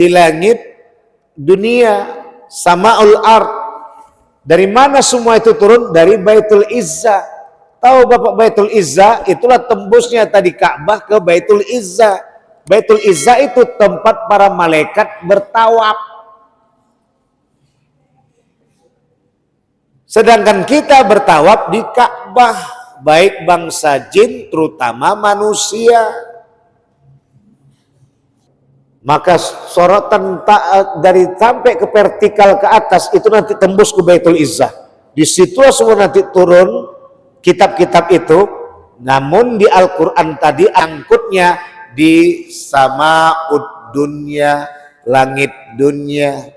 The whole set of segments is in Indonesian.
di langit dunia, Sama'ul Ard. Dari mana semua itu turun? Dari Baitul Izzah. Tahu Bapak Baitul Izzah? Itulah tembusnya tadi Ka'bah ke Baitul Izzah. Baitul Izzah itu tempat para malaikat bertawaf. Sedangkan kita bertawaf di Ka'bah, baik bangsa jin terutama manusia. Maka sorotan dari sampai ke vertikal ke atas itu nanti tembus ke Baitul Izzah. Di situ semua nanti turun kitab-kitab itu. Namun di Al-Quran tadi angkutnya di Sama'ud dunya, langit dunia.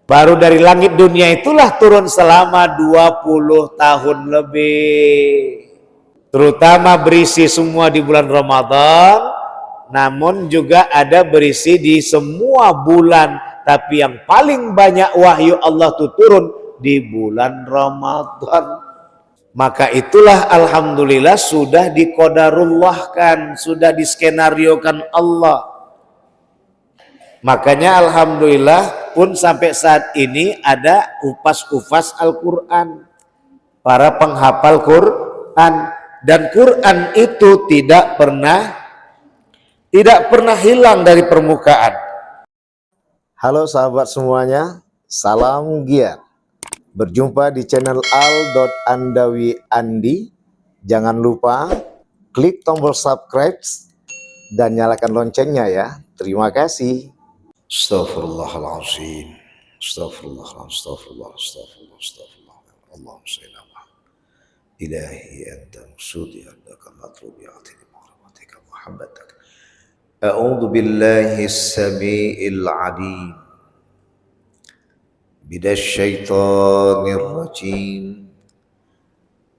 Baru dari langit dunia itulah turun selama 20 tahun lebih. Terutama berisi semua di bulan Ramadan. Namun juga ada berisi di semua bulan, tapi yang paling banyak wahyu Allah itu turun di bulan Ramadan. Maka itulah alhamdulillah sudah dikodarullahkan, sudah diskenariokan Allah. Makanya alhamdulillah pun sampai saat ini ada upas-upas Al-Quran, para penghafal Quran, dan Quran itu tidak pernah hilang dari permukaan. Halo sahabat semuanya, salam giat. Berjumpa di channel al.andawi.andi. Jangan lupa klik tombol subscribe dan nyalakan loncengnya ya. Terima kasih. Astaghfirullahaladzim. Astagfirullah. Allahumma shalli ala ilahi anta maksudi andaka matlubi atini muhammadika muhammadak. A'udzu billahi as-sami'il 'alim minasyaitonir rajim.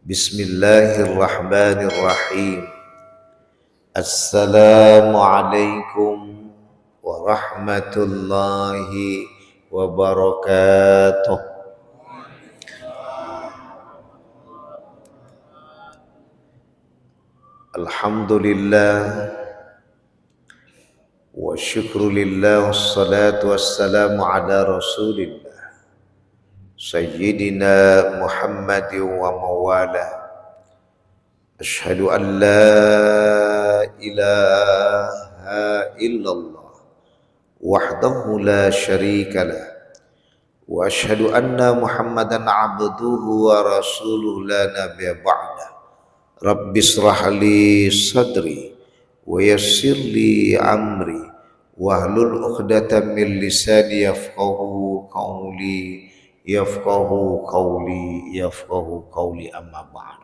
Bismillahirrahmanirrahim. Assalamu alaikum warahmatullahi wabarakatuh. Alhamdulillah wa syukrulillah wassalatu wassalamu ala rasulillah sayyidina Muhammadin wa mawala. Asyhadu an la ilaha illallah wahdahu la syarikalah wa asyhadu anna Muhammadan abduhu wa rasuluhu la nabiyya ba'da. Rabbi shrah li sadri wa yassir li amri wahlul 'uqdatam min lisani yafqahu qawli amma ba'd.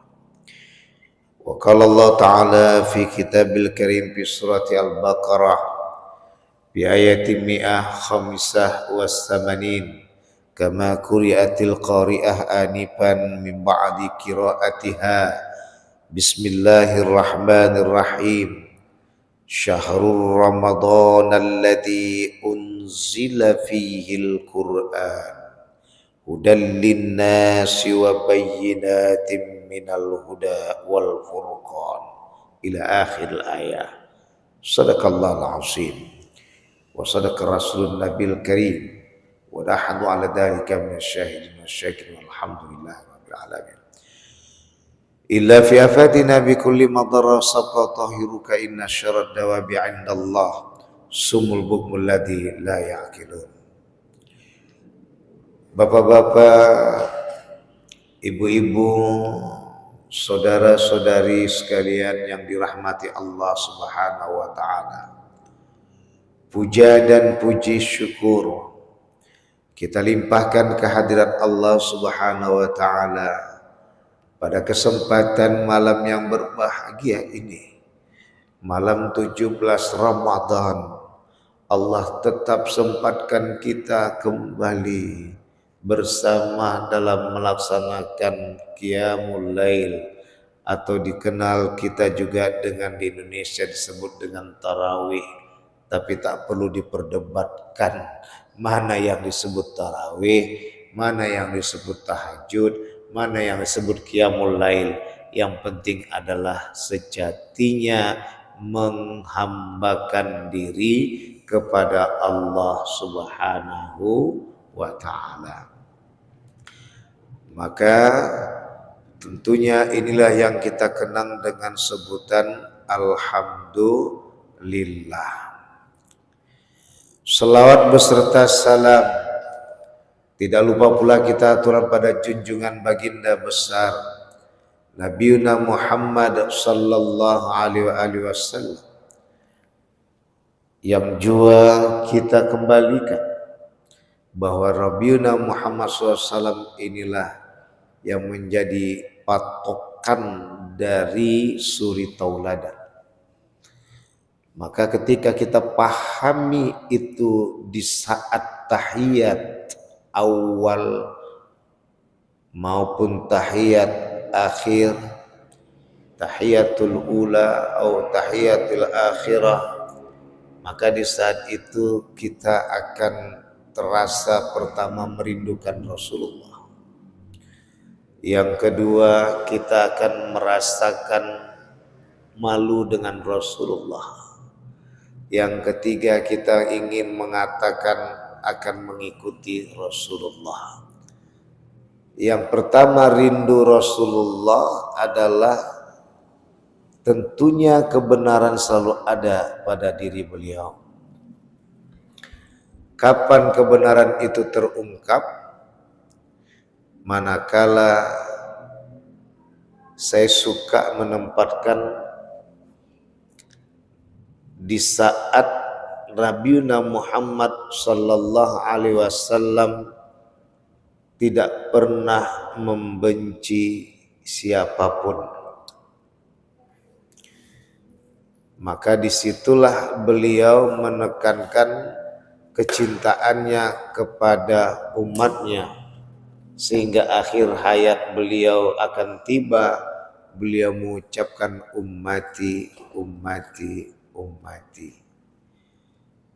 Wa qala Allah ta'ala fi kitabil karim fi surati al-Baqarah fi ayati 185 kama quri'atil qari'ah anifan min ba'di qira'atiha. Bismillahirrahmanirrahim. Syahrul Ramadan alladzi unzila fihil Qur'an hudan linnasi wa bayyinatin minal huda wal furqan ila akhir ayat. Sadaqallahul azim wa sadaqa rasulun nabil karim wa nahnu ala dzalika minasyahidin wasyakirin walhamdulillahi rabbil alamin. Illa fi afatina bi kulli madara sabqa tahiruka inna syarad dawabi 'indallah sumul bukmul ladzi la ya'qilun. Bapak-bapak, ibu-ibu, saudara-saudari sekalian yang dirahmati Allah Subhanahu wa taala. Puja dan puji syukur kita limpahkan kehadirat Allah Subhanahu wa taala pada kesempatan malam yang berbahagia ini, malam 17 Ramadan. Allah tetap sempatkan kita kembali bersama dalam melaksanakan Qiyamul Lail, atau dikenal kita juga dengan di Indonesia disebut dengan tarawih. Tapi tak perlu diperdebatkan mana yang disebut tarawih, mana yang disebut tahajud, mana yang disebut Qiyamul Lail. Yang penting adalah sejatinya menghambakan diri kepada Allah Subhanahu wa ta'ala. Maka tentunya inilah yang kita kenang dengan sebutan Alhamdulillah. Selawat beserta salam, tidak lupa pula kita aturkan pada junjungan baginda besar Nabiuna Muhammad sallallahu alaihi wasallam, yang juga kita kembalikan bahwa Nabiuna Muhammad SAW inilah yang menjadi patokan dari suri tauladan. Maka ketika kita pahami itu di saat tahiyat awal maupun tahiyat akhir, tahiyatul ula atau tahiyatul akhirah, maka di saat itu kita akan terasa pertama merindukan Rasulullah. Yang kedua, kita akan merasakan malu dengan Rasulullah. Yang ketiga, kita ingin mengatakan akan mengikuti Rasulullah. Yang pertama, rindu Rasulullah adalah tentunya kebenaran selalu ada pada diri beliau. Kapan kebenaran itu terungkap? Manakala saya suka menempatkan di saat Nabiuna Muhammad sallallahu alaihi wasallam tidak pernah membenci siapapun. Maka disitulah beliau menekankan kecintaannya kepada umatnya, sehingga akhir hayat beliau akan tiba, beliau mengucapkan ummati, ummati, ummati.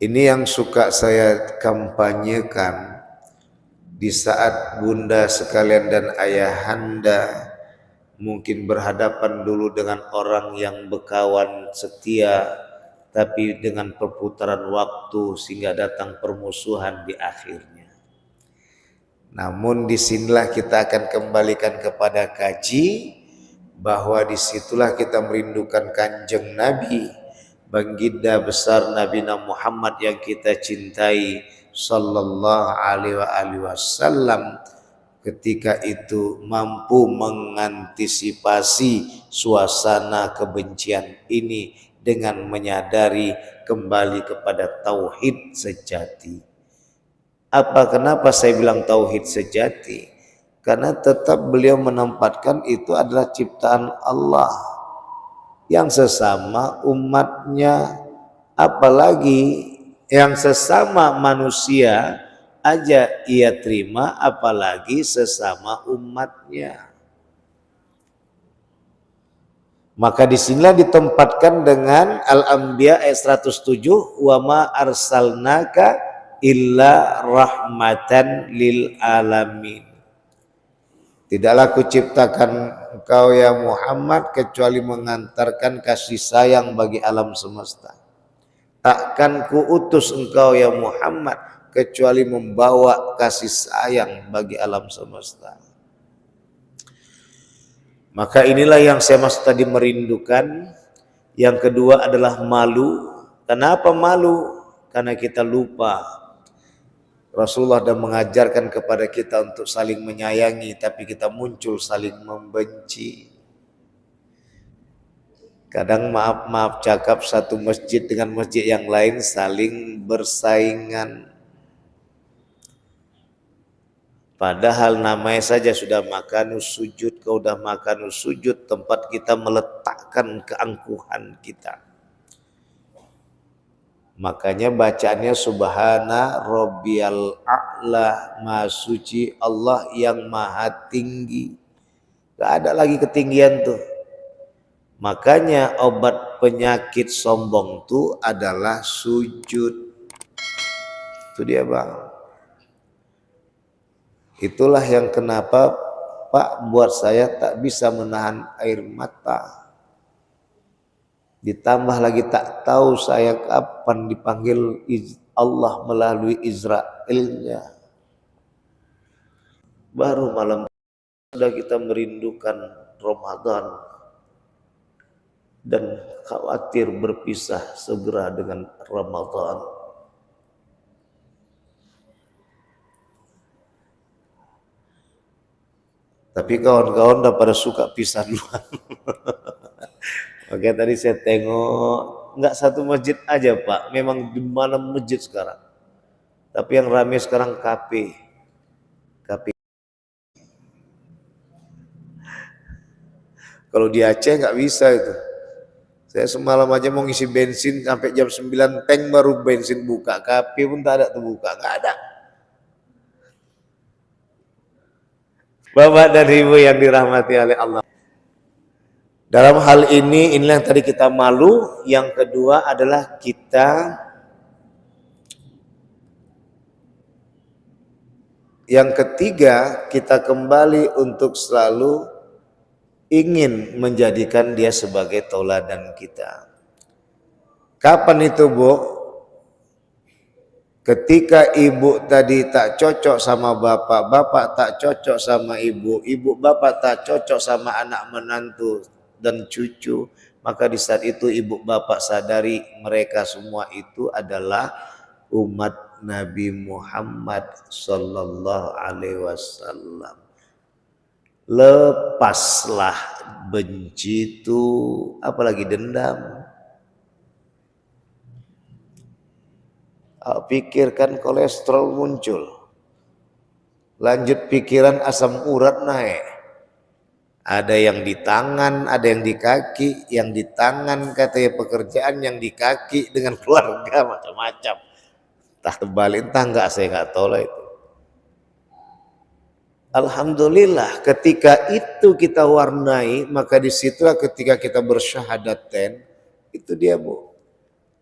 Ini yang suka saya kampanyekan di saat bunda sekalian dan ayahanda mungkin berhadapan dulu dengan orang yang berkawan setia, tapi dengan perputaran waktu sehingga datang permusuhan di akhirnya. Namun disinilah kita akan kembalikan kepada kaji, bahwa disitulah kita merindukan kanjeng Nabi, baginda besar Nabi Muhammad yang kita cintai sallallahu alaihi wasallam, ketika itu mampu mengantisipasi suasana kebencian ini dengan menyadari kembali kepada tauhid sejati. Kenapa saya bilang tauhid sejati? Karena tetap beliau menempatkan itu adalah ciptaan Allah yang sesama umatnya, apalagi yang sesama manusia aja ia terima, apalagi sesama umatnya. Maka disinilah ditempatkan dengan Al-Anbiya ayat 107, wa ma arsalnaka illa rahmatan lil alamin. Tidaklah kuciptakan engkau ya Muhammad kecuali mengantarkan kasih sayang bagi alam semesta. Takkan kuutus engkau ya Muhammad kecuali membawa kasih sayang bagi alam semesta. Maka inilah yang saya maksud tadi merindukan. Yang kedua adalah malu. Kenapa malu? Karena kita lupa Rasulullah sudah mengajarkan kepada kita untuk saling menyayangi, tapi kita muncul saling membenci. Kadang maaf cakap satu masjid dengan masjid yang lain saling bersaingan. Padahal namanya saja sudah makan sujud, kau sudah makan sujud, tempat kita meletakkan keangkuhan kita. Makanya bacaannya subhana rabbiyal a'la, maha suci Allah yang maha tinggi. Gak ada lagi ketinggian tuh. Makanya obat penyakit sombong tuh adalah sujud. Itu dia bang. Itulah yang kenapa Pak buat saya tak bisa menahan air mata. Ditambah lagi tak tahu saya kapan dipanggil Allah melalui Israelnya. Baru malam sudah kita merindukan Ramadan dan khawatir berpisah segera dengan Ramadan. Tapi kawan-kawan udah pada suka pisah duluan. Oke, tadi saya tengok nggak satu masjid aja Pak, memang di mana masjid sekarang. Tapi yang ramai sekarang kafe. Kalau di Aceh nggak bisa itu. Saya semalam aja mau ngisi bensin sampai jam 9 tank baru bensin buka. Kafe pun tak ada tuh buka, nggak ada. Bapak dan Ibu yang dirahmati oleh Allah. Dalam hal ini, inilah yang tadi kita malu. Yang kedua adalah yang ketiga, kita kembali untuk selalu ingin menjadikan dia sebagai tauladan kita. Kapan itu, Bu? Ketika ibu tadi tak cocok sama bapak, bapak tak cocok sama ibu, ibu bapak tak cocok sama anak menantu dan cucu, maka di saat itu ibu bapak sadari mereka semua itu adalah umat Nabi Muhammad sallallahu alaihi wasallam. Lepaslah benci itu, apalagi dendam. Pikirkan kolesterol muncul, lanjut pikiran asam urat naik. Ada yang di tangan, ada yang di kaki. Yang di tangan katanya pekerjaan, yang di kaki dengan keluarga macam-macam. Entah terbalik, entah enggak, saya nggak tahu lah itu. Alhamdulillah ketika itu kita warnai, maka disitulah ketika kita bersyahadaten, itu dia, Bu.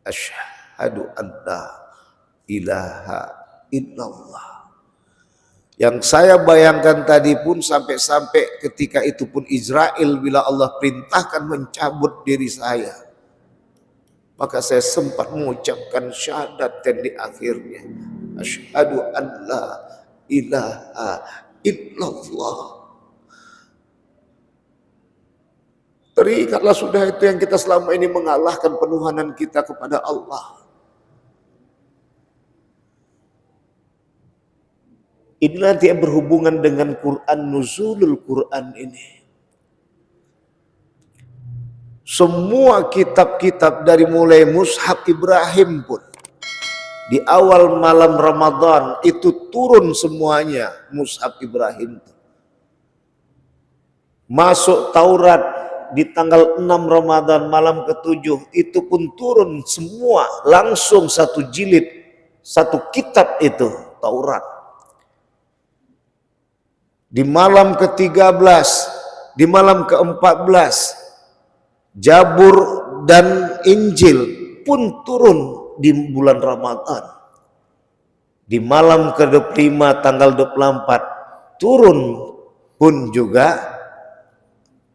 Asyhadu alla ilaha illallah. Yang saya bayangkan tadi pun sampai ketika itu pun Israel bila Allah perintahkan mencabut diri saya, maka saya sempat mengucapkan syahadat dan di akhirnya asyhadu alla ilaha illallah. Teringatlah sudah itu yang kita selama ini mengalahkan penuhanan kita kepada Allah. Inilah dia berhubungan dengan Quran, nuzulul Quran ini. Semua kitab-kitab dari mulai Mushaf Ibrahim pun di awal malam Ramadan itu turun semuanya Mushaf Ibrahim. Masuk Taurat di tanggal 6 Ramadan malam ke-7 itu pun turun semua langsung satu jilid, satu kitab itu Taurat. Di malam ke-13, di malam ke-14, Zabur dan Injil pun turun di bulan Ramadan. Di malam ke-25 tanggal 24 turun pun juga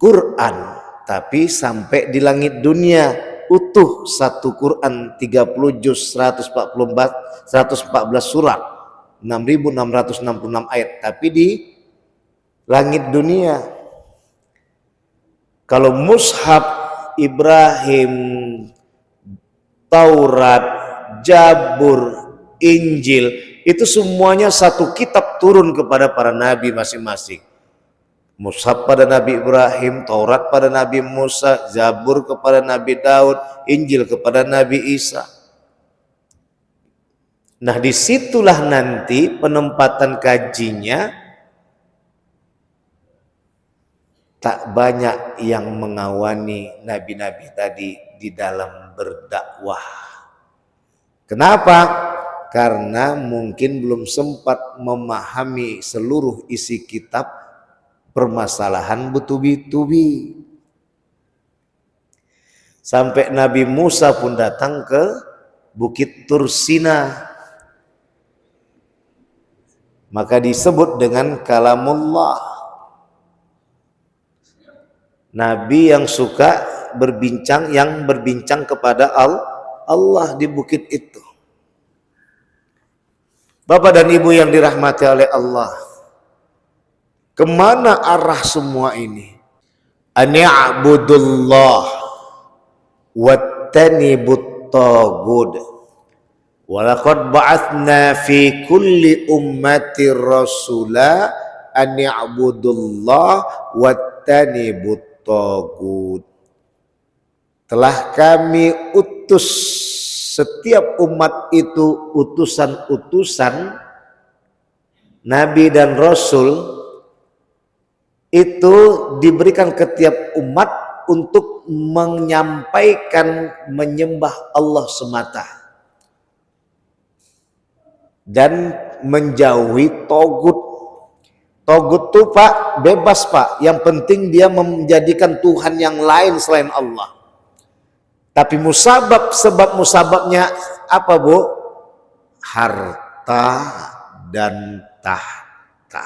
Quran, tapi sampai di langit dunia utuh satu Quran 30 juz 114 surat 6666 ayat, tapi di langit dunia. Kalau Mushaf Ibrahim, Taurat, Zabur, Injil itu semuanya satu kitab turun kepada para nabi masing-masing. Mushaf pada Nabi Ibrahim, Taurat pada Nabi Musa, Zabur kepada Nabi Daud, Injil kepada Nabi Isa. Nah, disitulah nanti penempatan kajinya. Tak banyak yang mengawani nabi-nabi tadi di dalam berdakwah. Kenapa? Karena mungkin belum sempat memahami seluruh isi kitab permasalahan bertubi-tubi. Sampai Nabi Musa pun datang ke Bukit Tursina. Maka disebut dengan kalamullah. Nabi yang suka berbincang kepada Allah di bukit itu. Bapak dan Ibu yang dirahmati oleh Allah, kemana arah semua ini? Ani'budullah wattanibut taghut. Walaqad ba'atsna fi kulli ummati rasula ani'budullah wattanibut taghut. Telah kami utus setiap umat itu utusan-utusan Nabi dan Rasul itu diberikan ke tiap umat untuk menyampaikan menyembah Allah semata dan menjauhi togut. Togut tuh Pak bebas Pak, yang penting dia menjadikan Tuhan yang lain selain Allah. Tapi sebab musababnya apa Bu? Harta dan tahta.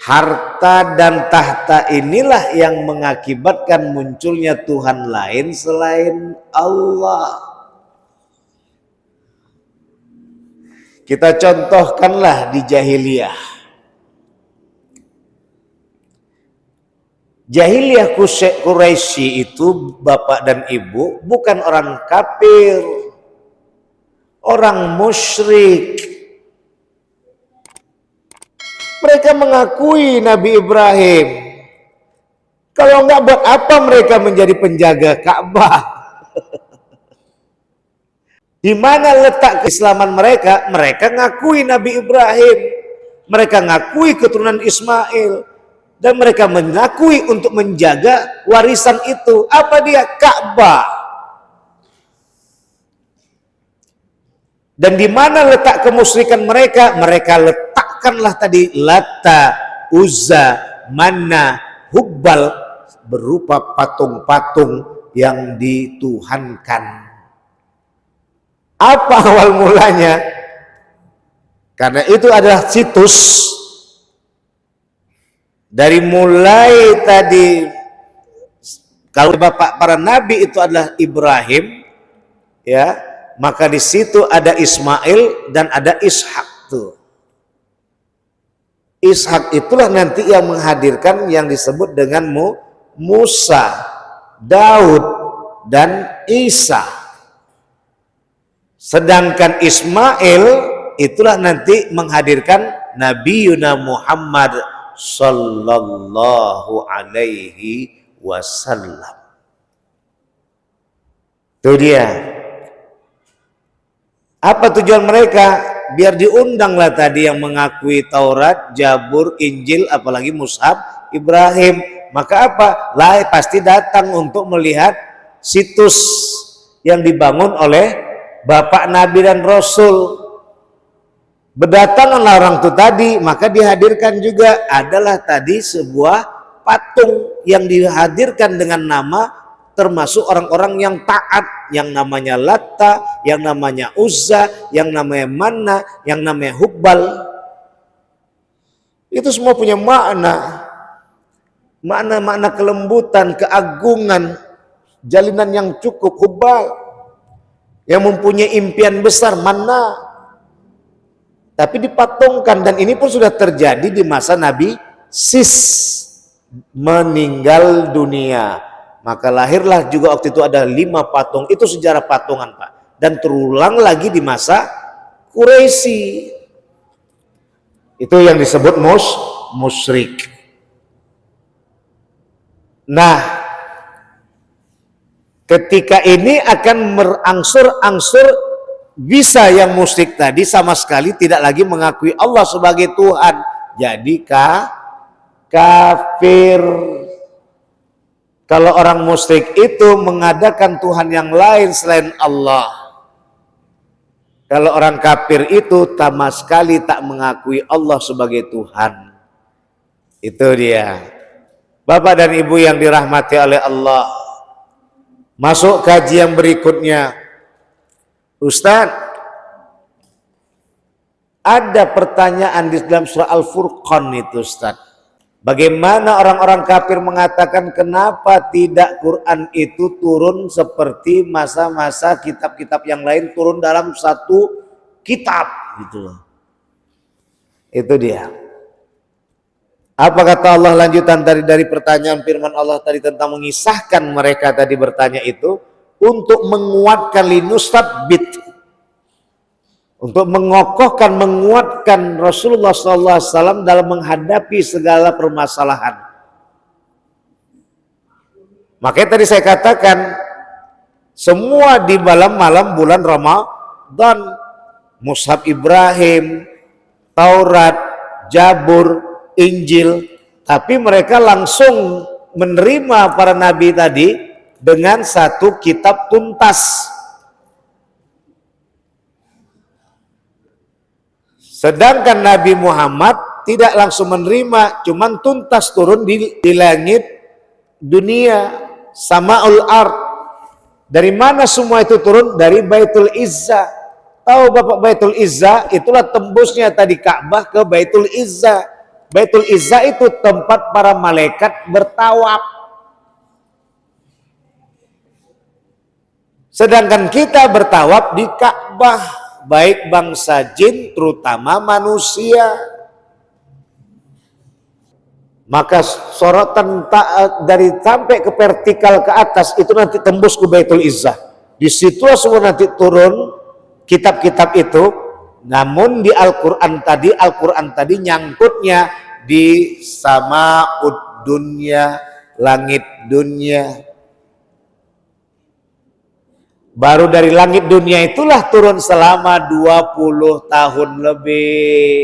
Harta dan tahta inilah yang mengakibatkan munculnya Tuhan lain selain Allah. Kita contohkanlah di jahiliyah. Jahiliyah Quraisy itu bapak dan ibu bukan orang kafir, orang musyrik. Mereka mengakui Nabi Ibrahim. Kalau enggak, buat apa mereka menjadi penjaga Ka'bah? Di mana letak keislaman mereka? Mereka ngakui Nabi Ibrahim, mereka ngakui keturunan Ismail. Dan mereka mengakui untuk menjaga warisan itu. Apa dia? Ka'bah. Dan di mana letak kemusyrikan mereka? Mereka letakkanlah tadi Lata, Uzza, Manna, Hubbal berupa patung-patung yang dituhankan. Apa awal mulanya? Karena itu adalah situs. Dari mulai tadi, kalau bapak para nabi itu adalah Ibrahim, ya, maka di situ ada Ismail dan ada Ishak tuh. Ishak itulah nanti yang menghadirkan yang disebut dengan Musa, Daud, dan Isa. Sedangkan Ismail itulah nanti menghadirkan Nabi Yuna Muhammad sallallahu alaihi wasallam. Itu dia. Apa tujuan mereka? Biar diundanglah tadi yang mengakui Taurat, Zabur, Injil, apalagi Mushaf Ibrahim. Maka apa? Lah pasti datang untuk melihat situs yang dibangun oleh Bapak Nabi dan Rasul. Berdatanganlah orang itu tadi, maka dihadirkan juga adalah tadi sebuah patung yang dihadirkan dengan nama termasuk orang-orang yang taat, yang namanya Latta, yang namanya Uzza, yang namanya Manna, yang namanya Hubbal. Itu semua punya makna kelembutan, keagungan, jalinan yang cukup. Hubbal yang mempunyai impian besar, Manna. Tapi dipatungkan, dan ini pun sudah terjadi di masa Nabi Sis meninggal dunia. Maka lahirlah juga waktu itu ada 5 patung. Itu sejarah patungan Pak. Dan terulang lagi di masa Quraisy. Itu yang disebut musyrik. Nah, ketika ini akan merangsur-angsur bisa yang musyrik tadi sama sekali tidak lagi mengakui Allah sebagai Tuhan. Jadi kafir. Kalau orang musyrik itu mengadakan Tuhan yang lain selain Allah. Kalau orang kafir itu sama sekali tak mengakui Allah sebagai Tuhan. Itu dia. Bapak dan Ibu yang dirahmati oleh Allah. Masuk kaji yang berikutnya. Ustaz, ada pertanyaan di dalam surah Al-Furqan itu Ustaz. Bagaimana orang-orang kafir mengatakan kenapa tidak Quran itu turun seperti masa-masa kitab-kitab yang lain turun dalam satu kitab gitu loh. Itu dia. Apa kata Allah lanjutan dari pertanyaan firman Allah tadi tentang mengisahkan mereka tadi bertanya itu untuk menguatkan linusabbit, untuk mengokohkan, menguatkan Rasulullah SAW dalam menghadapi segala permasalahan. Makanya tadi saya katakan semua di malam bulan Ramadan, Mushaf Ibrahim, Taurat, Jabur, Injil, tapi mereka langsung menerima para nabi tadi dengan satu kitab tuntas. Sedangkan Nabi Muhammad tidak langsung menerima, cuman tuntas turun di langit dunia, Sama'ul Ard. Dari mana semua itu turun? Dari Baitul Izzah. Tahu Bapak Baitul Izzah? Itulah tembusnya tadi Ka'bah ke Baitul Izzah. Baitul Izzah itu tempat para malaikat bertawaf. Sedangkan kita bertawaf di Ka'bah, baik bangsa jin terutama manusia. Maka sorotan dari sampai ke vertikal ke atas itu nanti tembus ke Baitul Izzah. Di situ semua nanti turun kitab-kitab itu. Namun di Al-Quran tadi nyangkutnya di sama'ud dunya, langit dunia. Baru dari langit dunia itulah turun selama 20 tahun lebih.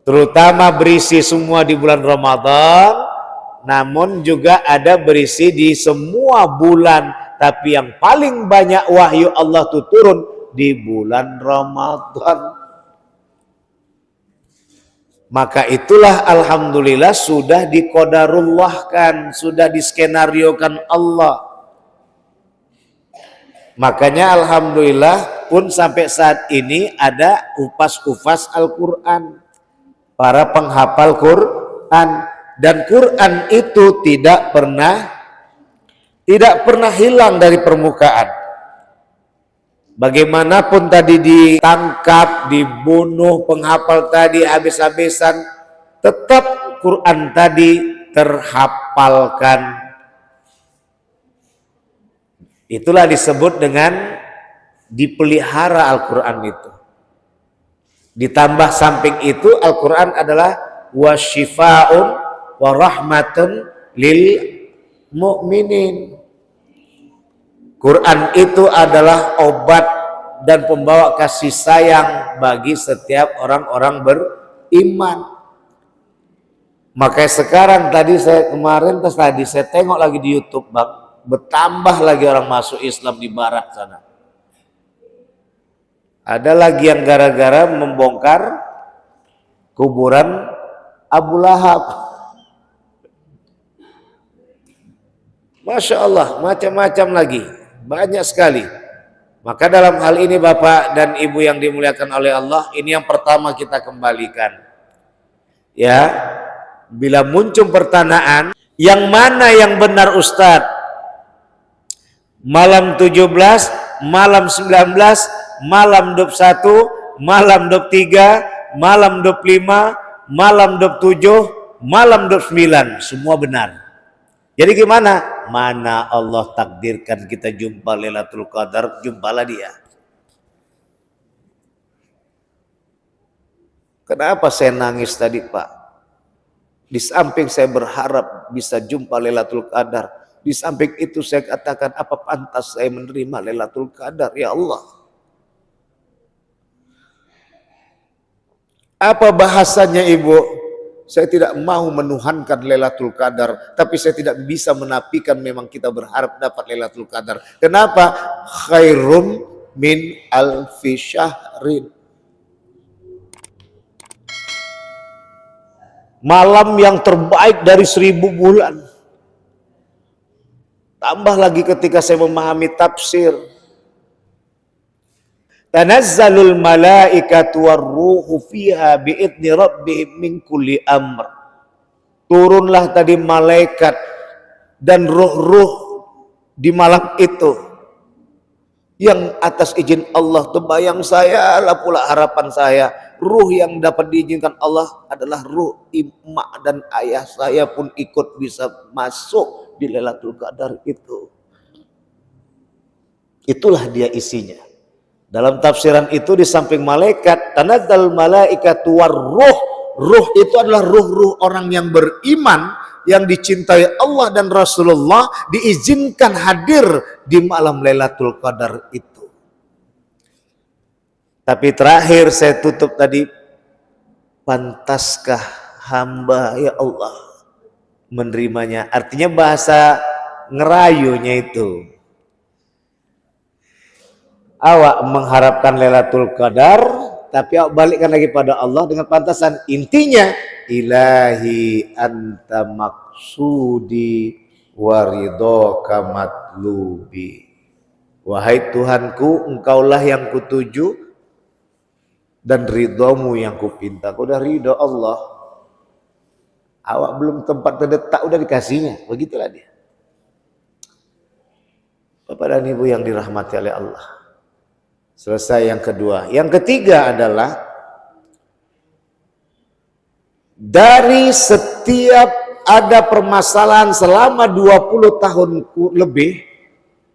Terutama berisi semua di bulan Ramadan, namun juga ada berisi di semua bulan. Tapi yang paling banyak wahyu Allah itu turun di bulan Ramadan. Maka itulah alhamdulillah sudah dikodarullahkan, sudah diskenariokan Allah. Makanya alhamdulillah pun sampai saat ini ada upas-upas Al-Quran, para penghafal Quran, dan Quran itu tidak pernah hilang dari permukaan. Bagaimanapun tadi ditangkap, dibunuh penghafal tadi habis-habisan, tetap Quran tadi terhafalkan. Itulah disebut dengan dipelihara Al-Quran itu. Ditambah samping itu Al-Quran adalah wasyifa'un wa rahmatun lil mu'minin. Quran itu adalah obat dan pembawa kasih sayang bagi setiap orang-orang beriman. Makanya sekarang kemarin saya tengok lagi di YouTube, Bang, bertambah lagi orang masuk Islam di barat sana. Ada lagi yang gara-gara membongkar kuburan Abu Lahab. Masya Allah, macam-macam lagi, banyak sekali. Maka dalam hal ini Bapak dan Ibu yang dimuliakan oleh Allah, ini yang pertama kita kembalikan. Ya, bila muncul pertanyaan, yang mana yang benar Ustadz? Malam 17, malam 19, malam 21, malam 23, malam 25, malam 27, malam 29, semua benar. Jadi gimana? Mana Allah takdirkan kita jumpa Lailatul Qadar, jumpalah dia. Kenapa saya nangis tadi, Pak? Di samping saya berharap bisa jumpa Lailatul Qadar, di samping itu saya katakan, apa pantas saya menerima Lailatul Qadar, ya Allah? Apa bahasanya, Ibu? Saya tidak mau menuhankan Lailatul Qadar, tapi saya tidak bisa menafikan memang kita berharap dapat Lailatul Qadar. Kenapa? Khairum min alfi syahrin. Malam yang terbaik dari 1000 bulan. Tambah lagi ketika saya memahami tafsir. Tanazzalul malaikatu warruhu fiha biidzni rabbihim min kulli amr. Turunlah tadi malaikat dan ruh-ruh di malam itu yang atas izin Allah. Terbayang saya lah pula harapan saya, ruh yang dapat diizinkan Allah adalah ruh emak dan ayah saya pun ikut bisa masuk di Lailatul Qadar itu. Itulah dia isinya. Dalam tafsiran itu di samping malaikat, tanazzal malaikatu warruh, ruh itu adalah ruh-ruh orang yang beriman, yang dicintai Allah dan Rasulullah, diizinkan hadir di malam Lailatul Qadar itu. Tapi terakhir saya tutup tadi, pantaskah hamba ya Allah menerimanya? Artinya bahasa ngerayunya itu, awak mengharapkan Lailatul Qadar, tapi awak balikkan lagi pada Allah dengan pantasan. Intinya, ilahi anta maksudi waridhoka matlubi. Wahai Tuhanku, engkaulah yang kutuju dan ridhomu yang kupinta. Kau udah ridho Allah, awak belum tempat terdetak udah dikasihnya. Begitulah dia. Bapak dan Ibu yang dirahmati oleh Allah. Selesai yang kedua. Yang ketiga adalah dari setiap ada permasalahan selama 20 tahun lebih,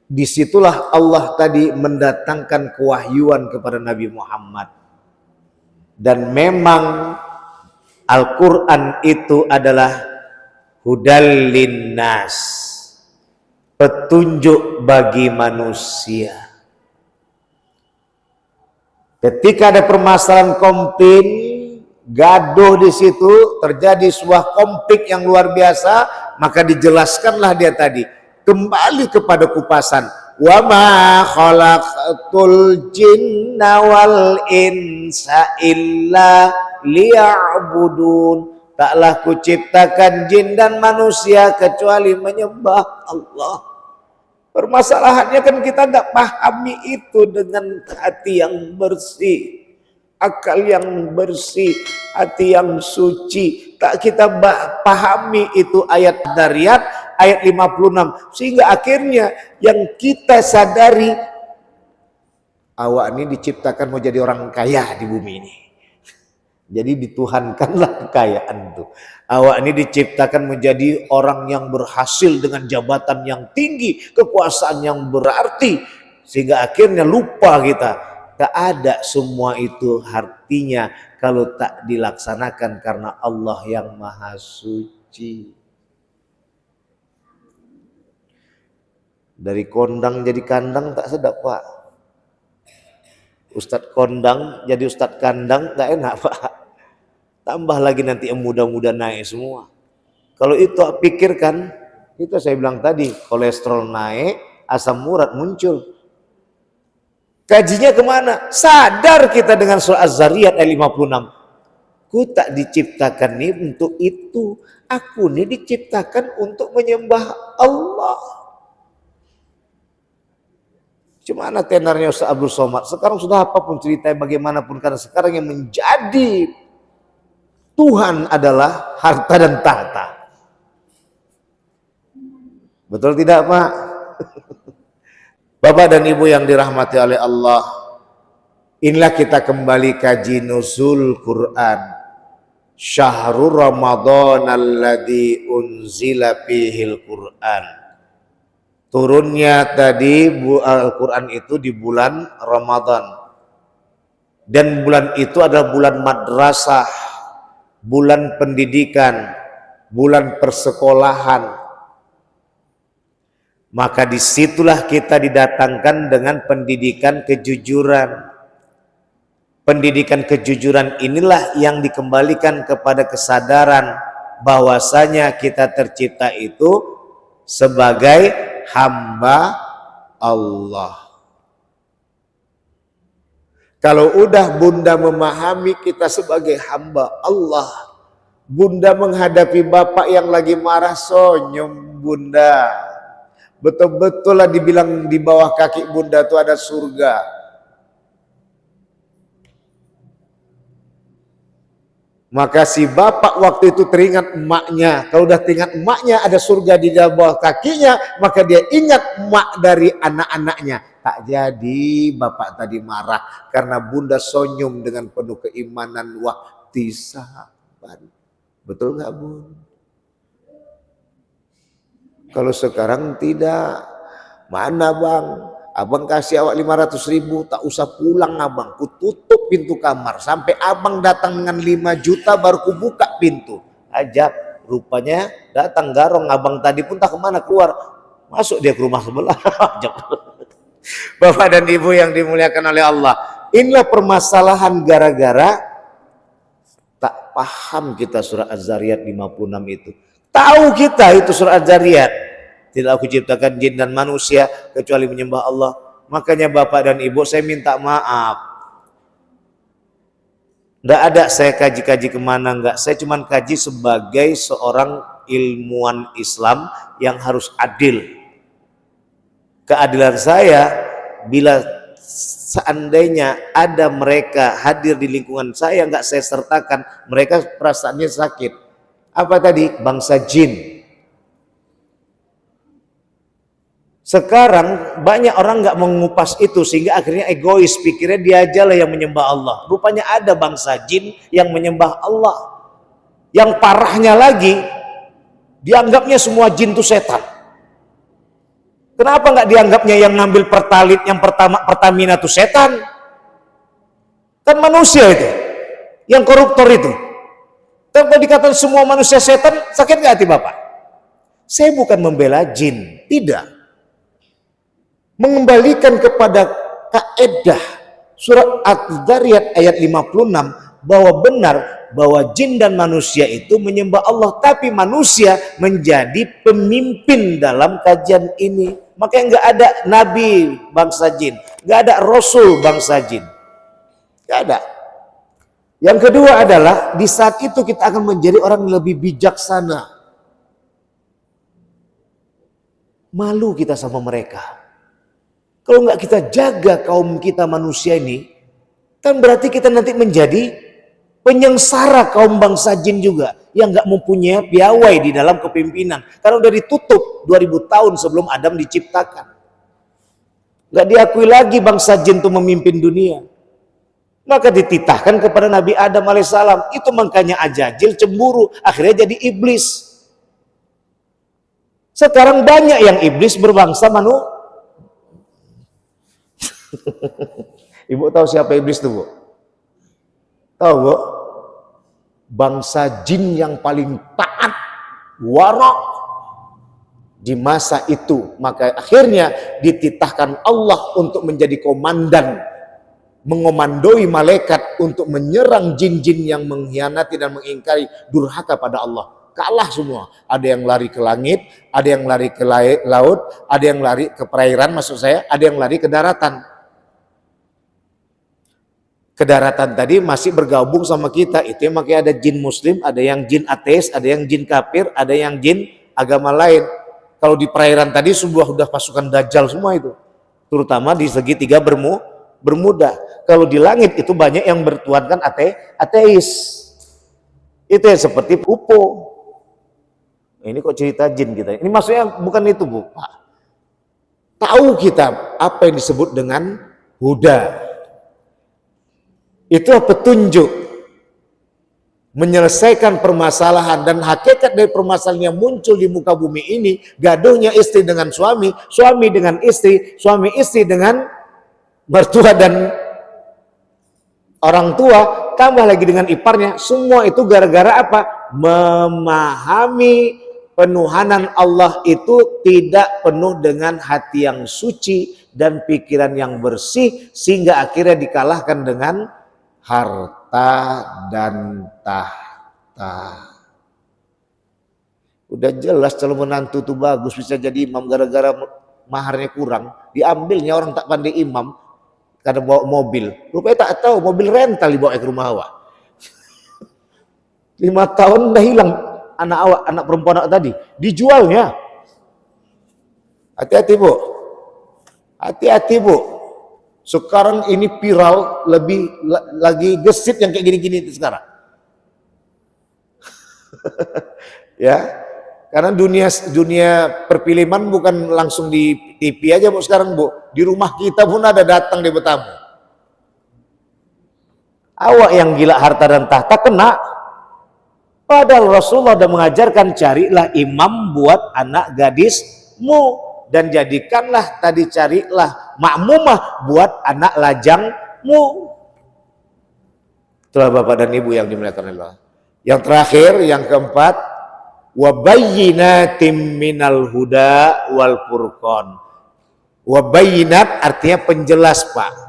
disitulah Allah tadi mendatangkan kewahyuan kepada Nabi Muhammad. Dan memang Al-Quran itu adalah hudal linnas, petunjuk bagi manusia. Ketika ada permasalahan kompin, gaduh di situ, terjadi sebuah konflik yang luar biasa, maka dijelaskanlah dia tadi, kembali kepada kupasan. Wa ma khalaqtul jinna wal insa illa liya'budun. Taklah kuciptakan jin dan manusia kecuali menyembah Allah. Permasalahannya kan kita nggak pahami itu dengan hati yang bersih, akal yang bersih, hati yang suci. Tak kita pahami itu ayat Dariyat ayat 56, sehingga akhirnya yang kita sadari, awak ini diciptakan mau jadi orang kaya di bumi ini. Jadi dituhankanlah kekayaan itu. Awak ini diciptakan menjadi orang yang berhasil dengan jabatan yang tinggi, kekuasaan yang berarti, sehingga akhirnya lupa kita. Tak ada semua itu artinya kalau tak dilaksanakan karena Allah yang Maha Suci. Dari kondang jadi kandang tak sedap, Pak. Ustadz kondang jadi ustadz kandang tak enak, Pak. Tambah lagi nanti yang muda-muda naik semua. Kalau itu pikirkan, itu saya bilang tadi, kolesterol naik, asam urat muncul. Kajinya kemana? Sadar kita dengan surah Az-Zariyat ayat 56. Ku tak diciptakan nih untuk itu. Aku nih diciptakan untuk menyembah Allah. Gimana tenarnya Ustaz Abdul Somad? Sekarang sudah apapun ceritanya bagaimanapun, karena sekarang yang menjadi Tuhan adalah harta dan tahta. Betul tidak, Pak? Bapak dan Ibu yang dirahmati oleh Allah, inilah kita kembali kaji nuzul Quran. Syahrul Ramadan alladzi unzila fihil Quran. Turunnya tadi Al-Quran itu di bulan Ramadan. Dan bulan itu adalah bulan madrasah, bulan pendidikan, bulan persekolahan. Maka disitulah kita didatangkan dengan pendidikan kejujuran. Pendidikan kejujuran inilah yang dikembalikan kepada kesadaran bahwasanya kita tercipta itu sebagai hamba Allah. Kalau udah bunda memahami kita sebagai hamba Allah, bunda menghadapi bapak yang lagi marah, senyum bunda. Betul-betul lah dibilang di bawah kaki bunda itu ada surga. Maka si bapak waktu itu teringat emaknya. Kalau udah teringat emaknya, ada surga di bawah kakinya, maka dia ingat emak dari anak-anaknya. Tak jadi bapak tadi marah karena bunda sonyum dengan penuh keimanan wahtisaban. Betul nggak, Bun? Kalau sekarang tidak. Mana, Bang? Abang kasih awak 500.000, tak usah pulang abang, ku tutup pintu kamar sampai abang datang dengan 5 juta baru ku buka pintu. Ajab, rupanya datang garong abang tadi pun tak kemana keluar, masuk dia ke rumah sebelah. Ajab. Bapak dan Ibu yang dimuliakan oleh Allah, inilah permasalahan gara-gara tak paham kita surah Az-Zariyat 56 itu. Tahu kita itu surah Az-Zariyat, tidak aku ciptakan jin dan manusia kecuali menyembah Allah. Makanya Bapak dan Ibu, saya minta maaf. Tidak ada saya kaji-kaji kemana, enggak. Saya cuma kaji sebagai seorang ilmuwan Islam yang harus adil. Keadilan saya, bila seandainya ada mereka hadir di lingkungan saya, enggak saya sertakan, mereka perasaannya sakit. Apa tadi? Bangsa jin. Sekarang banyak orang nggak mengupas itu sehingga akhirnya egois, pikirnya dia aja lah yang menyembah Allah. Rupanya ada bangsa jin yang menyembah Allah. Yang parahnya lagi, dianggapnya semua jin itu setan. Kenapa nggak dianggapnya yang ngambil pertalit yang Pertamina itu setan? Kan manusia itu, yang koruptor itu. Tanpa dikatakan semua manusia setan, sakit nggak hati Bapak? Saya bukan membela jin, tidak. Mengembalikan kepada kaedah surat Az-Zariyat ayat 56 bahwa benar bahwa jin dan manusia itu menyembah Allah, tapi manusia menjadi pemimpin dalam kajian ini. Makanya nggak ada nabi bangsa jin, nggak ada rasul bangsa jin, nggak ada. Yang kedua adalah di saat itu kita akan menjadi orang yang lebih bijaksana. Malu kita sama mereka. Kalau nggak kita jaga kaum kita manusia ini, kan berarti kita nanti menjadi penyengsara kaum bangsa jin juga yang nggak mempunyai piawai di dalam kepimpinan. Karena udah ditutup 2000 tahun sebelum Adam diciptakan. Nggak diakui lagi bangsa jin itu memimpin dunia. Maka dititahkan kepada Nabi Adam alaihissalam. Itu makanya Ajajil cemburu, akhirnya jadi iblis. Sekarang banyak yang iblis berbangsa manusia. Ibu tahu siapa iblis itu, Bu? Tahu, Bu? Bangsa jin yang paling taat, warak di masa itu. Maka akhirnya dititahkan Allah untuk menjadi komandan, mengomandoi malaikat untuk menyerang jin-jin yang mengkhianati dan mengingkari, durhaka pada Allah. Kalah semua. Ada yang lari ke langit, ada yang lari ke laut, ada yang lari ke perairan, maksud saya, ada yang lari ke daratan. Ke daratan tadi masih bergabung sama kita. Itu yang makanya ada jin muslim, ada yang jin ateis, ada yang jin kafir, ada yang jin agama lain. Kalau di perairan tadi sudah pasukan dajjal semua itu, terutama di segitiga Bermuda. Kalau di langit itu banyak yang bertuhankan ateis. Itu yang seperti UFO. Ini kok cerita jin kita. Ini maksudnya bukan itu, Bu. Tahu kita apa yang disebut dengan huda. Itu petunjuk menyelesaikan permasalahan, dan hakikat dari permasalahan yang muncul di muka bumi ini, gaduhnya istri dengan suami, suami dengan istri, suami istri dengan mertua dan orang tua, tambah lagi dengan iparnya. Semua itu gara-gara apa? Memahami penuhanan Allah itu tidak penuh dengan hati yang suci dan pikiran yang bersih, sehingga akhirnya dikalahkan dengan harta dan tahta. Udah jelas calon menantu itu bagus, bisa jadi imam, gara-gara maharnya kurang, diambilnya orang tak pandai imam karena bawa mobil. Rupanya tak tahu mobil rental dibawa ke rumah awak. 5 tahun udah hilang anak awak, anak perempuan awak tadi, dijualnya. Hati-hati, Bu. Hati-hati, Bu. Sekarang ini viral, lebih lagi gesit yang kayak gini-gini itu sekarang. Ya, karena dunia perfilman bukan langsung di TV aja Bu sekarang Bu, di rumah kita pun ada datang di bertamu. Awak yang gila harta dan tahta kena. Padahal Rasulullah sudah mengajarkan, carilah imam buat anak gadismu dan jadikanlah tadi, carilah makmumah buat anak lajangmu. Itulah Bapak dan Ibu yang dimuliakan Allah. Yang terakhir, yang keempat, wabayyinatim minal huda wal furqan. Wabayyinat artinya penjelas Pak.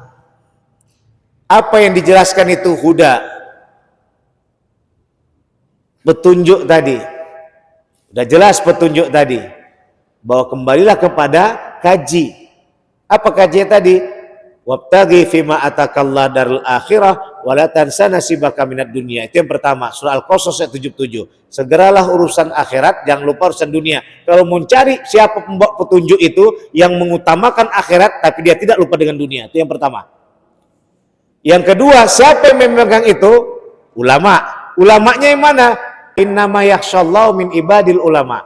Apa yang dijelaskan itu huda, petunjuk tadi. Sudah jelas petunjuk tadi, bahwa kembalilah kepada kaji. Apa kaji tadi? Wabtaghi fima atakallah darul akhirah wala tansa nasibaka minad dunya. Itu yang pertama, surah Al-Qasas ayat 77. Segeralah urusan akhirat, jangan lupa urusan dunia. Kalau mencari siapa pembawa petunjuk itu yang mengutamakan akhirat tapi dia tidak lupa dengan dunia. Itu yang pertama. Yang kedua, siapa yang memegang itu? Ulama. Ulamanya yang mana? Innama yakhsyallahu min ibadil ulama.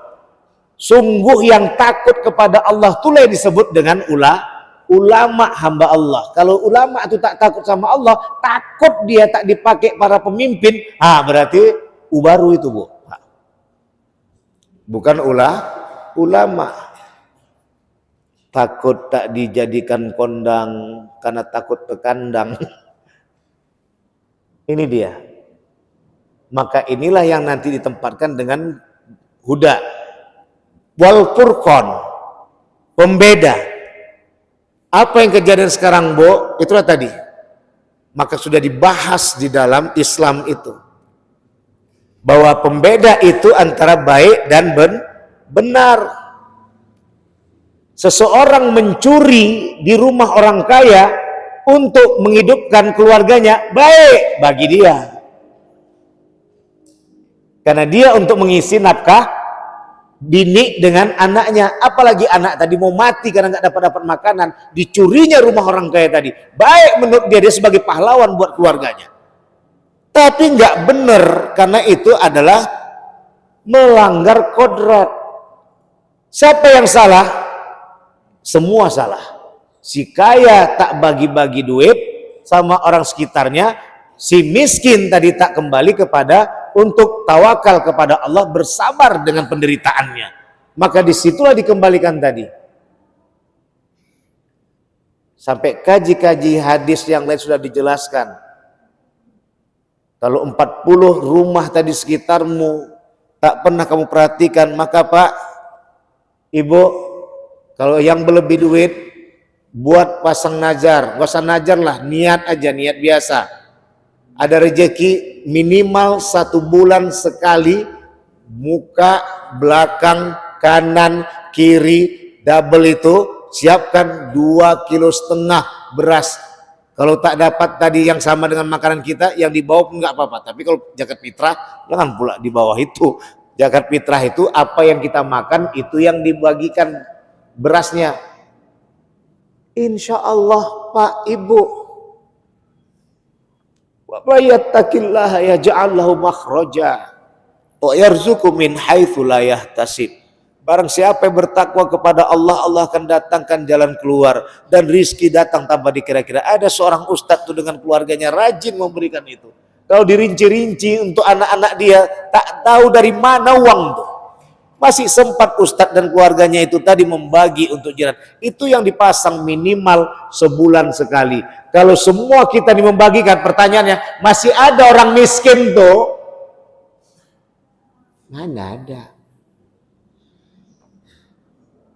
Sungguh yang takut kepada Allah itulah yang disebut dengan ulama, hamba Allah. Kalau ulama itu tak takut sama Allah, takut dia tak dipakai para pemimpin, berarti baru itu Bu. Bukan ulama. Takut tak dijadikan kondang karena takut terkandang. Ini dia. Maka inilah yang nanti ditempatkan dengan huda wal furqan, pembeda. Apa yang kejadian sekarang Bu? Itulah tadi. Maka sudah dibahas di dalam Islam itu, bahwa pembeda itu antara baik dan benar. Seseorang mencuri di rumah orang kaya untuk menghidupkan keluarganya, baik bagi dia. Karena dia untuk mengisi nafkah bini dengan anaknya. Apalagi anak tadi mau mati karena nggak dapat makanan, dicurinya rumah orang kaya tadi. Baik menurut dia sebagai pahlawan buat keluarganya. Tapi nggak benar, karena itu adalah melanggar kodrat. Siapa yang salah? Semua salah. Si kaya tak bagi-bagi duit sama orang sekitarnya, si miskin tadi tak kembali kepada untuk tawakal kepada Allah, bersabar dengan penderitaannya. Maka disitulah dikembalikan tadi. Sampai kaji-kaji hadis yang lain sudah dijelaskan. Kalau 40 rumah tadi sekitarmu tak pernah kamu perhatikan, maka Pak, Ibu, kalau yang berlebih duit, buat pasang najar. Gak usah najar lah, niat aja, niat biasa. Ada rezeki minimal 1 bulan sekali, muka, belakang, kanan, kiri, double itu, siapkan 2,5 kilo beras. Kalau tak dapat tadi yang sama dengan makanan kita, yang di bawah pun nggak apa-apa. Tapi kalau zakat fitrah, jangan pula di bawah itu. Zakat fitrah itu apa yang kita makan, itu yang dibagikan berasnya. Insya Allah Pak Ibu, wa yattaqillaha yaj'al lahu makhraja wa yarzuqhu min haitsu la yahtasib. Barang siapa yang bertakwa kepada Allah, Allah akan datangkan jalan keluar dan rizki datang tanpa dikira-kira. Ada seorang ustadz tuh dengan keluarganya rajin memberikan itu. Kalau dirinci-rinci untuk anak-anak dia, tak tahu dari mana uang tuh. Masih sempat ustadz dan keluarganya itu tadi membagi untuk jiran. Itu yang dipasang minimal sebulan sekali. Kalau semua kita membagikan, pertanyaannya, masih ada orang miskin tuh? Mana ada?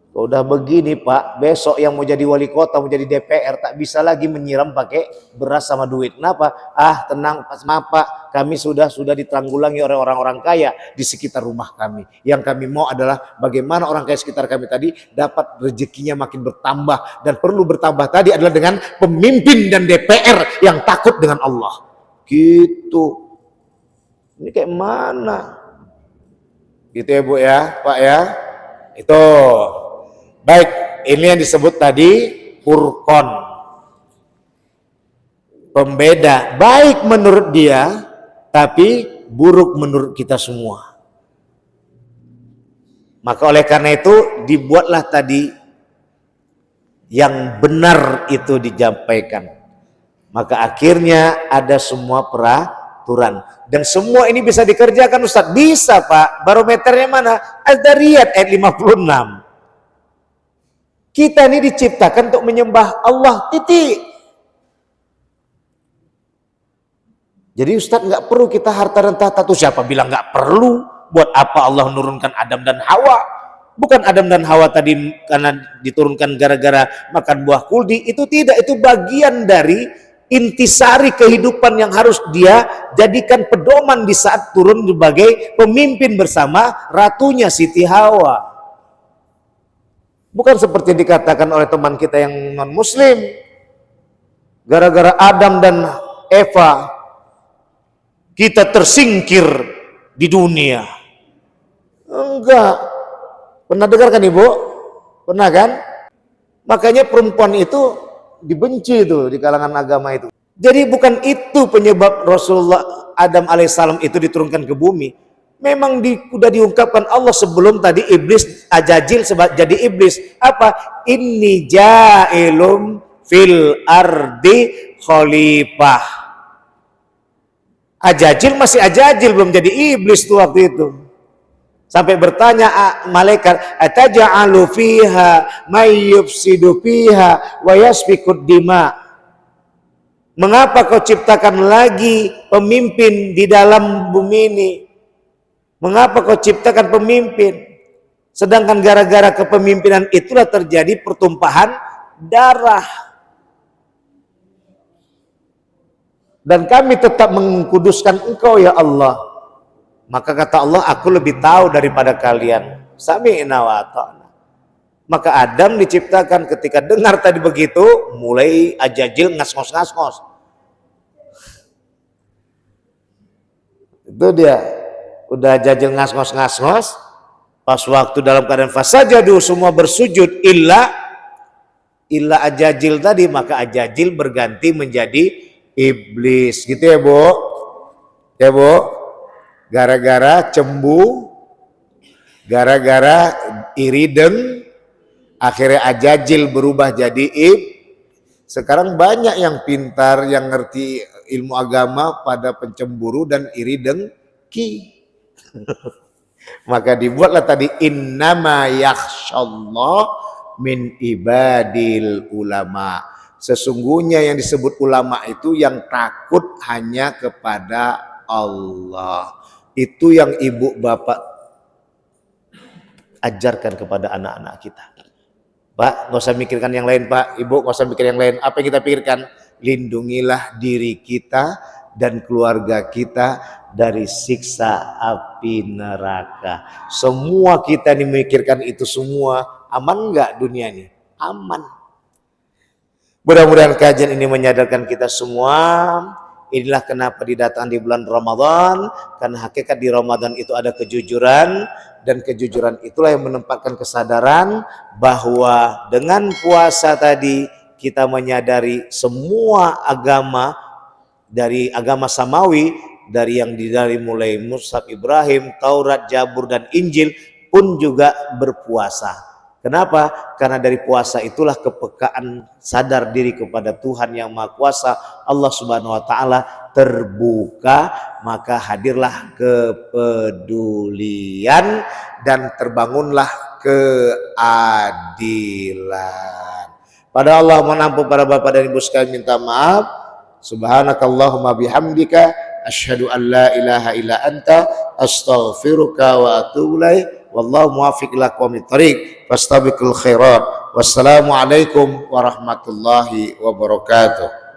Udah begini Pak, besok yang mau jadi wali kota, mau jadi DPR, tak bisa lagi menyiram pakai beras sama duit. Kenapa? Tenang Pak, kami sudah ditanggulangi oleh orang-orang kaya di sekitar rumah kami. Yang kami mau adalah bagaimana orang kaya sekitar kami tadi dapat rezekinya makin bertambah. Dan perlu bertambah tadi adalah dengan pemimpin dan DPR yang takut dengan Allah. Gitu. Ini kayak mana? Gitu ya Bu ya, Pak ya. Itu. Baik, ini yang disebut tadi furqan. Pembeda, baik menurut dia, tapi buruk menurut kita semua. Maka oleh karena itu dibuatlah tadi yang benar itu disampaikan. Maka akhirnya ada semua peraturan. Dan semua ini bisa dikerjakan Ustaz. Bisa Pak. Barometernya mana? Az-Dzariyat ayat 56. Kita ini diciptakan untuk menyembah Allah. Titik. Jadi Ustaz nggak perlu kita harta dan tahta. Tuh siapa bilang nggak perlu? Buat apa Allah menurunkan Adam dan Hawa? Bukan Adam dan Hawa tadi karena diturunkan gara-gara makan buah kuldi. Itu tidak. Itu bagian dari intisari kehidupan yang harus dia jadikan pedoman di saat turun sebagai pemimpin bersama ratunya Siti Hawa. Bukan seperti dikatakan oleh teman kita yang non muslim, gara-gara Adam dan Eva kita tersingkir di dunia. Enggak. Pernah dengar kan Ibu? Pernah kan? Makanya perempuan itu dibenci itu di kalangan agama itu. Jadi bukan itu penyebab Rasulullah Adam alaihissalam itu diturunkan ke bumi. Memang sudah diungkapkan Allah sebelum tadi iblis Ajajil jadi iblis. Apa? Inni ja'ilum fil ardi khalifah. Ajajil masih Ajajil, belum jadi iblis tuh waktu itu. Sampai bertanya malaikat, ataja'alu fiha may yufsidu fiha wa yasfikud dima. Mengapa kau ciptakan lagi pemimpin di dalam bumi ini? Mengapa kau ciptakan pemimpin? Sedangkan gara-gara kepemimpinan itulah terjadi pertumpahan darah. Dan kami tetap mengkuduskan engkau ya Allah. Maka kata Allah, aku lebih tahu daripada kalian. Sami'na wa ata'na. Maka Adam diciptakan ketika dengar tadi begitu, mulai Ajajil ngas-ngos. Itu dia. Udah Ajajil ngas-ngos. Pas waktu dalam keadaan fasajadu semua bersujud illa Ajajil tadi, maka Ajajil berganti menjadi iblis. Gitu ya Bu? Ya Bu? Gara-gara cembu, gara-gara iri deng, akhirnya Ajajil berubah jadi Sekarang banyak yang pintar, yang ngerti ilmu agama pada pencemburu dan iri dengki. Maka dibuatlah tadi innama yakhsyallah min ibadil ulama. Sesungguhnya yang disebut ulama itu yang takut hanya kepada Allah. Itu yang ibu bapak ajarkan kepada anak-anak kita. Pak, nggak usah mikirkan yang lain Pak. Ibu nggak usah mikir yang lain. Apa yang kita pikirkan? Lindungilah diri kita dan keluarga kita dari siksa api neraka. Semua kita memikirkan itu semua. Aman nggak dunia ini? Aman. Mudah-mudahan kajian ini menyadarkan kita semua. Inilah kenapa didatang di bulan Ramadan. Karena hakikat di Ramadan itu ada kejujuran. Dan kejujuran itulah yang menempatkan kesadaran bahwa dengan puasa tadi kita menyadari semua agama, dari agama samawi, dari mulai Mushaf Ibrahim, Taurat, Zabur dan Injil pun juga berpuasa. Kenapa? Karena dari puasa itulah kepekaan sadar diri kepada Tuhan yang Maha Kuasa, Allah Subhanahu wa taala terbuka, maka hadirlah kepedulian dan terbangunlah keadilan. Pada Allah mohon ampun para bapak dan ibu sekalian, minta maaf. Subhanakallahumma bihamdika asyhadu an la ilaha illa anta astaghfiruka wa atubu ilaik. Wallahu muwaffiq ila aqwamit thoriq. Fastabiqul khairat. Wassalamualaikum warahmatullahi wabarakatuh.